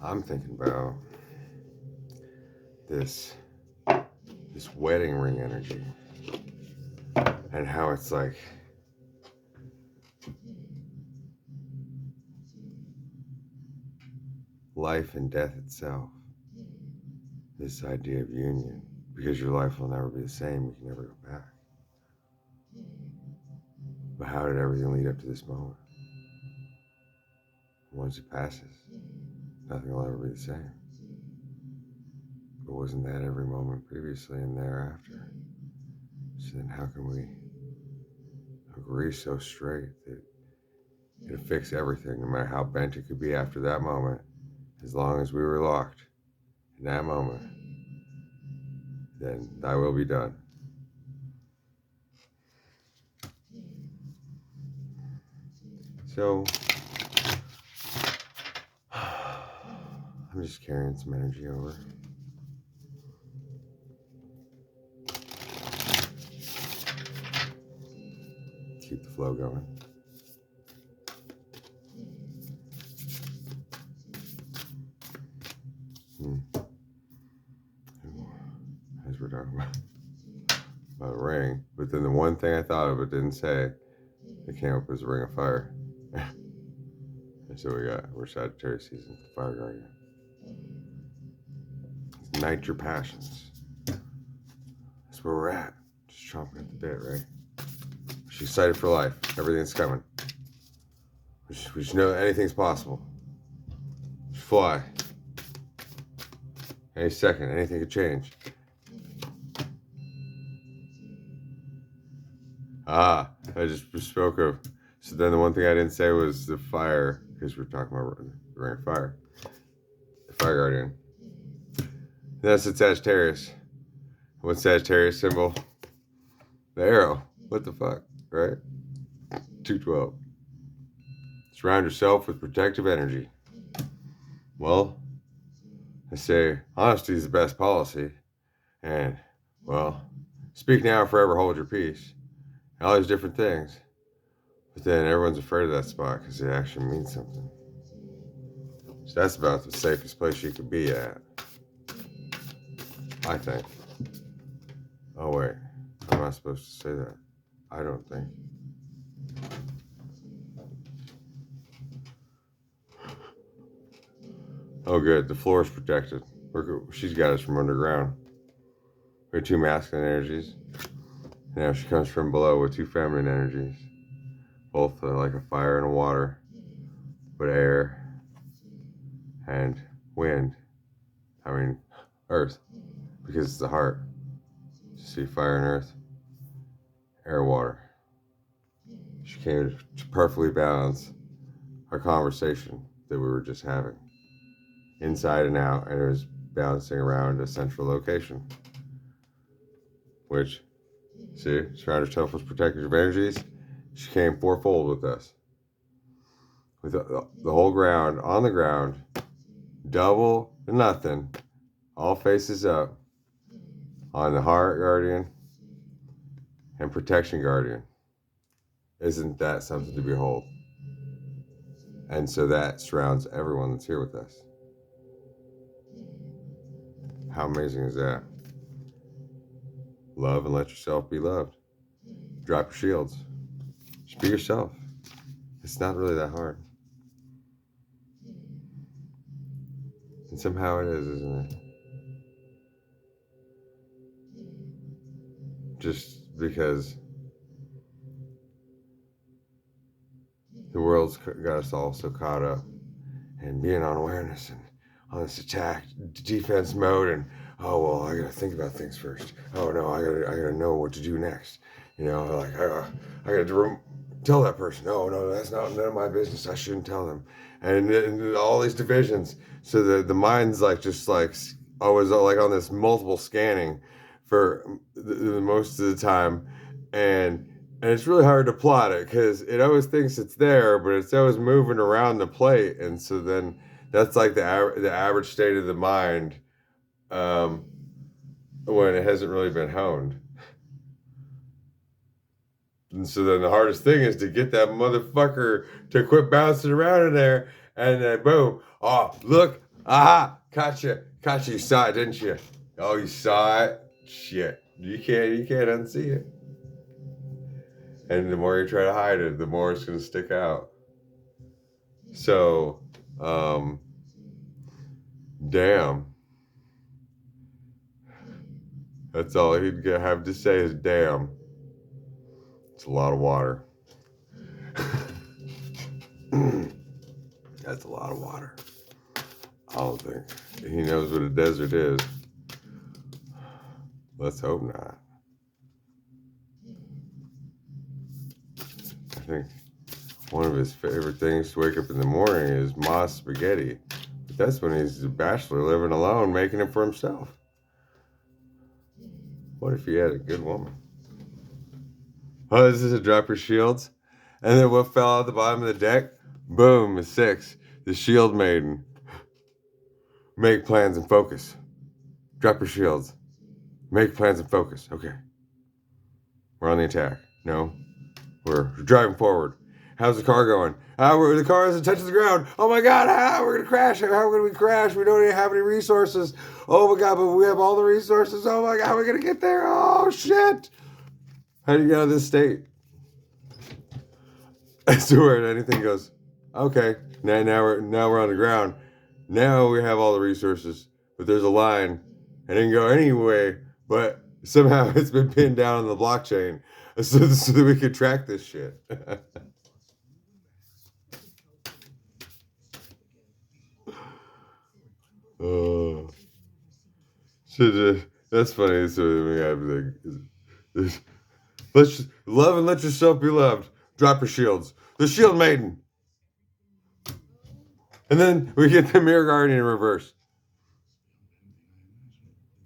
I'm thinking about this wedding ring energy and how it's like life and death itself. This idea of union, because your life will never be the same. You can never go back. But how did everything lead up to this moment? Once it passes, nothing will ever be the same. But wasn't that every moment previously and thereafter? So then how can we agree so straight that it'll fix everything, no matter how bent it could be after that moment, as long as we were locked in that moment, then thy will be done. So, I'm just carrying some energy over. Keep the flow going. As we're talking about a ring, but then the one thing I thought of but didn't say, it came up as a ring of fire. And so we're Sagittarius season, fire guardian. Ignite your passions. That's where we're at. Just chomping at the bit, right? She's excited for life. Everything's coming. We just know anything's possible. Just fly. Any second, anything could change. I just spoke of. So then the one thing I didn't say was the fire, because we're talking about the ring of fire. The fire guardian. That's the Sagittarius. What's Sagittarius symbol? The arrow. What the fuck, right? 212. Surround yourself with protective energy. Well, I say honesty is the best policy. And, well, speak now, forever hold your peace. All these different things. But then everyone's afraid of that spot because it actually means something. So that's about the safest place you could be at, I think. Oh, wait. How am I supposed to say that? I don't think. Oh, good. The floor is protected. She's got us from underground. We have two masculine energies. Now she comes from below with two feminine energies. Both like a fire and a water. But air and wind. I mean, earth. Because it's the heart. See, fire and earth. Air, water. She came to perfectly balance our conversation that we were just having. Inside and out. And it was bouncing around a central location. Which, see, surround herself with protective energies. She came fourfold with us. With the whole ground, on the ground, double to nothing, all faces up, on the heart guardian and protection guardian. Isn't that something to behold? And so that surrounds everyone that's here with us. How amazing is that? Love and let yourself be loved. Drop your shields. Just be yourself. It's not really that hard. And somehow it is, isn't it? Just because the world's got us all so caught up in being on awareness and on this attack defense mode, and oh well, I gotta think about things first. Oh no, I gotta know what to do next. You know, like I gotta tell that person. No, that's not none of my business. I shouldn't tell them. And all these divisions. So the mind's like just like always like on this multiple scanning for the most of the time, and it's really hard to plot it because it always thinks it's there, but it's always moving around the plate, and so then that's like the average state of the mind when it hasn't really been honed. And so then the hardest thing is to get that motherfucker to quit bouncing around in there, and then boom, oh look, Aha! Gotcha. Gotcha. You saw it, didn't you? Oh, you saw it? Shit. You can't unsee it. And the more you try to hide it, the more it's gonna stick out. So, damn. That's all he'd have to say is damn. It's a lot of water. That's a lot of water. I don't think he knows what a desert is. Let's hope not. I think one of his favorite things to wake up in the morning is Ma's spaghetti. But that's when he's a bachelor living alone, making it for himself. What if he had a good woman? Oh, this is a drop your shields? And then what fell out the bottom of the deck? Boom, a 6. The shield maiden. Make plans and focus. Drop your shields. Make plans and focus. Okay. We're on the attack. No. We're driving forward. How's the car going? The car isn't touching the ground. Oh my God, we're going to crash. How are we going to crash? We don't even have any resources. Oh my God, but we have all the resources. Oh my God, how are we going to get there? Oh shit. How do you get out of this state? I swear, anything goes, okay, now we're on the ground. Now we have all the resources, but there's a line. I didn't go anyway, but somehow it's been pinned down on the blockchain so that we could track this shit. That's funny. So we have like, let's love and let yourself be loved. Drop your shields. The shield maiden. And then we get the mirror guardian in reverse.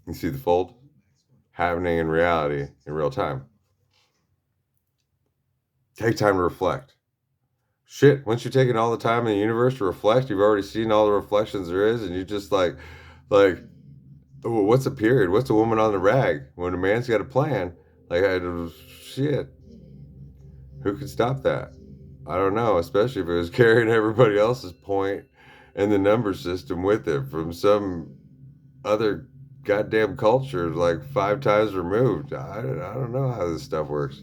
You see the fold happening in reality in real time. Take time to reflect. Shit, once you've taken all the time in the universe to reflect, you've already seen all the reflections there is, and you just like, what's a period? What's a woman on the rag? When a man's got a plan, like, shit, who could stop that? I don't know, especially if it was carrying everybody else's point and the number system with it from some other goddamn culture like 5 times removed. I don't know how this stuff works.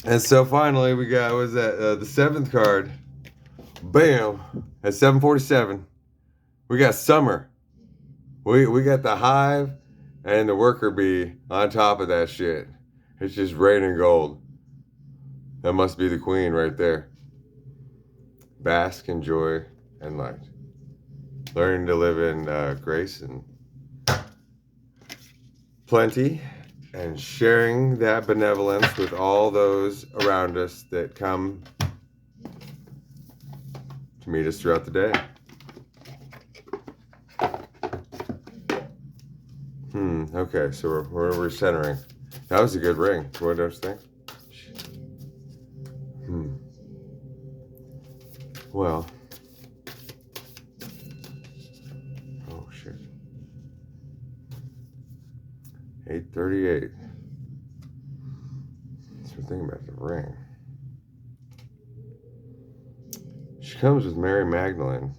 And so finally we got, was that the 7th card? Bam! At 747, we got summer. We got the hive and the worker bee on top of that shit. It's just raining gold. That must be the queen right there. Bask in joy and light. Learn to live in grace and plenty, and sharing that benevolence with all those around us that come to meet us throughout the day. Okay, so we're centering. That was a good ring. What do you think? Well. Oh shit. 8:38. So we're thinking about the ring. She comes with Mary Magdalene,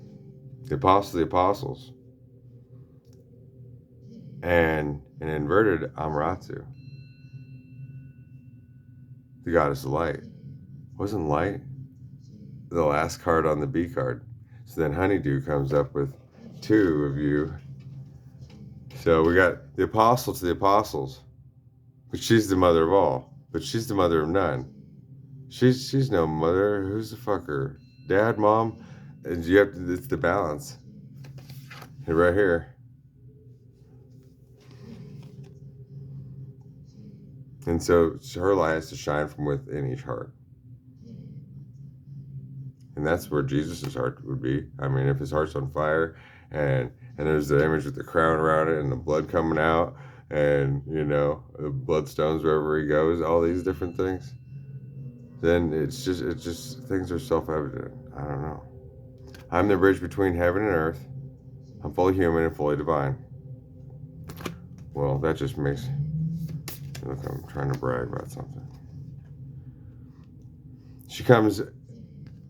the apostle of the apostles, and an inverted Amaratu, the goddess of light. Wasn't light the last card on the B card? So then Honeydew comes up with 2 of you. So we got the apostle to the apostles, but she's the mother of all, but she's the mother of none. She's no mother. Who's the fucker? Dad, mom? And you have to, it's the balance. And right here. And so her light has to shine from within each heart. And that's where Jesus' heart would be. I mean, if his heart's on fire and there's the image with the crown around it and the blood coming out and, you know, the bloodstones wherever he goes, all these different things, then it's just things are self-evident. I don't know. I'm the bridge between heaven and earth. I'm fully human and fully divine. Well, that just makes, look, I'm trying to brag about something. She comes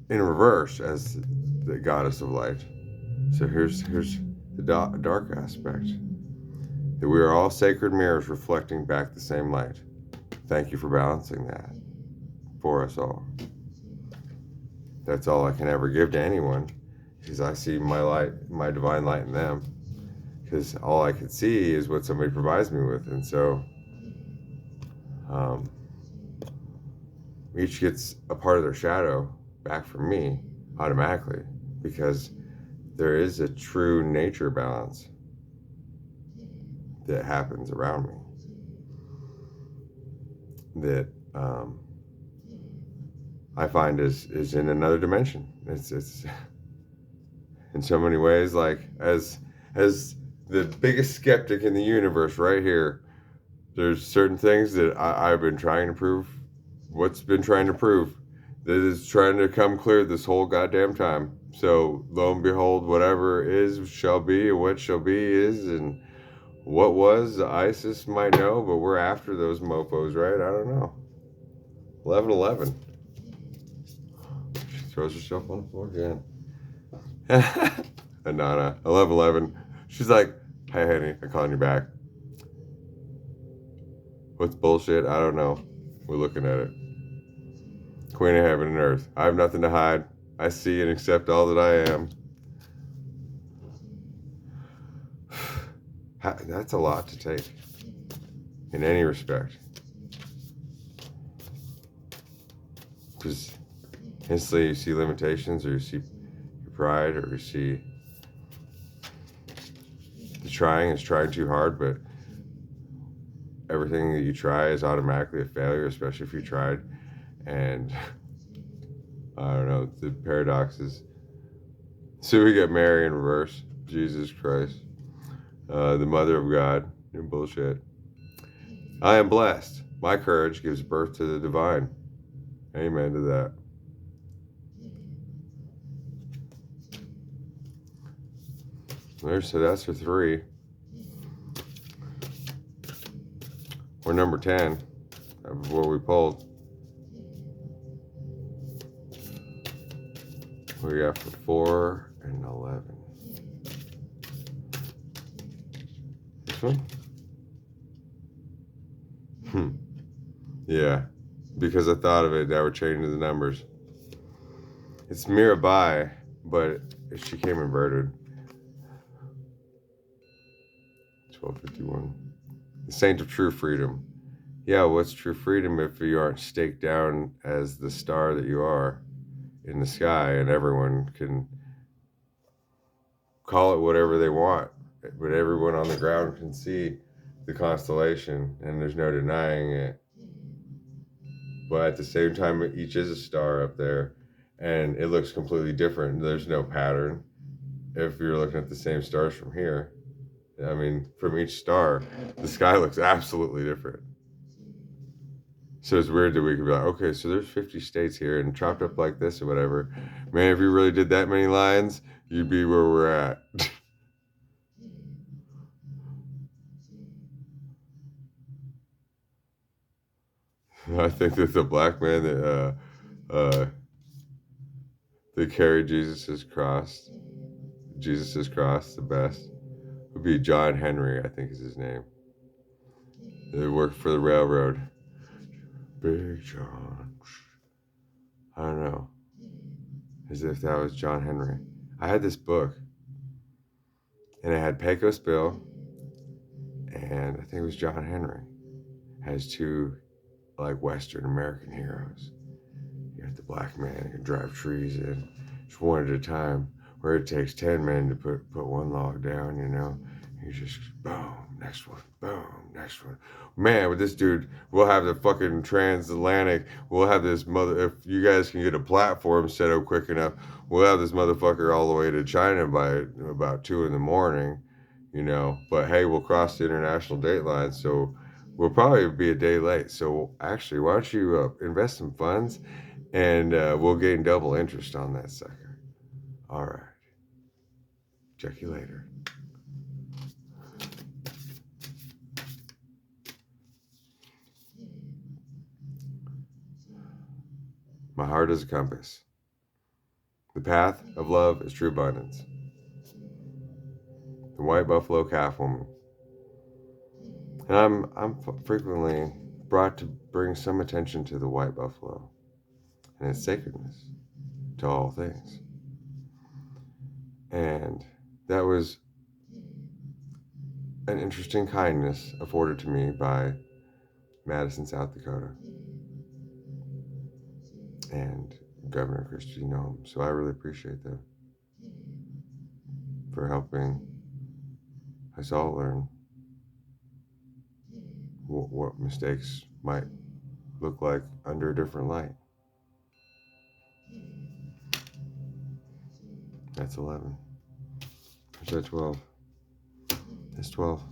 in reverse as the goddess of light. So here's the dark aspect. That we are all sacred mirrors reflecting back the same light. Thank you for balancing that for us all. That's all I can ever give to anyone, because I see my light, my divine light in them. Because all I can see is what somebody provides me with, and so each gets a part of their shadow back from me automatically, because there is a true nature balance that happens around me that I find is in another dimension. It's in so many ways, like as the biggest skeptic in the universe right here, there's certain things that I've been trying to prove. What's been trying to prove that is trying to come clear this whole goddamn time. So lo and behold, whatever is shall be, and what shall be is, and what was ISIS might know, but we're after those mofos, right? I don't know. 11:11. She throws herself on the floor again. Anana. 11:11. She's like, "Hey, honey, I'm calling you back. What's bullshit? I don't know. We're looking at it. Queen of heaven and earth. I have nothing to hide. I see and accept all that I am." That's a lot to take in any respect. Because instantly you see limitations, or you see your pride, or you see the trying is trying too hard, but everything that you try is automatically a failure, especially if you tried. And I don't know, the paradox is, so we get Mary in reverse. Jesus Christ. The mother of God. Bullshit. I am blessed. My courage gives birth to the divine. Amen to that. So that's for 3. We're number 10 of what we pulled. We got for 4 and 11. This one? Yeah, because I thought of it, that we're changing the numbers. It's Mirabai, but she came inverted. 1251. The Saint of True Freedom. Yeah, what's true freedom if you aren't staked down as the star that you are in the sky, and everyone can call it whatever they want, but everyone on the ground can see the constellation, and there's no denying it. But at the same time, each is a star up there, and it looks completely different. There's no pattern if you're looking at the same stars from here. I mean, from each star, the sky looks absolutely different. So it's weird that we could be like, okay, so there's 50 states here and chopped up like this or whatever. Man, if you really did that many lines, you'd be where we're at. I think that the black man that carried Jesus's cross, the best, would be John Henry, I think is his name. They worked for the railroad. Big John. I don't know. As if that was John Henry. I had this book, and it had Pecos Bill, and I think it was John Henry. It has 2 like Western American heroes. You got the black man who can drive trees in just one at a time, where it takes 10 men to put one log down, you know. You just boom, next one, boom, next one. Man, with this dude, we'll have the fucking transatlantic. We'll have this if you guys can get a platform set up quick enough, we'll have this motherfucker all the way to China by about 2 in the morning, you know. But hey, we'll cross the international date line, so we'll probably be a day late. So actually, why don't you invest some funds, and we'll gain double interest on that sucker. All right. Check you later. My heart is a compass. The path of love is true abundance. the white buffalo calf woman. And I'm frequently brought to bring some attention to the white buffalo and its sacredness to all things. And that was an interesting kindness afforded to me by Madison, South Dakota, and Governor Christine Nome. So I really appreciate that for helping us all learn what mistakes might look like under a different light. That's 11. Is that 12? That's 12.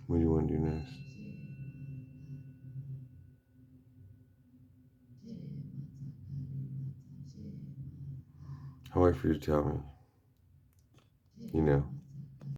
What do you want to do next? I'll wait for you to tell me. You know.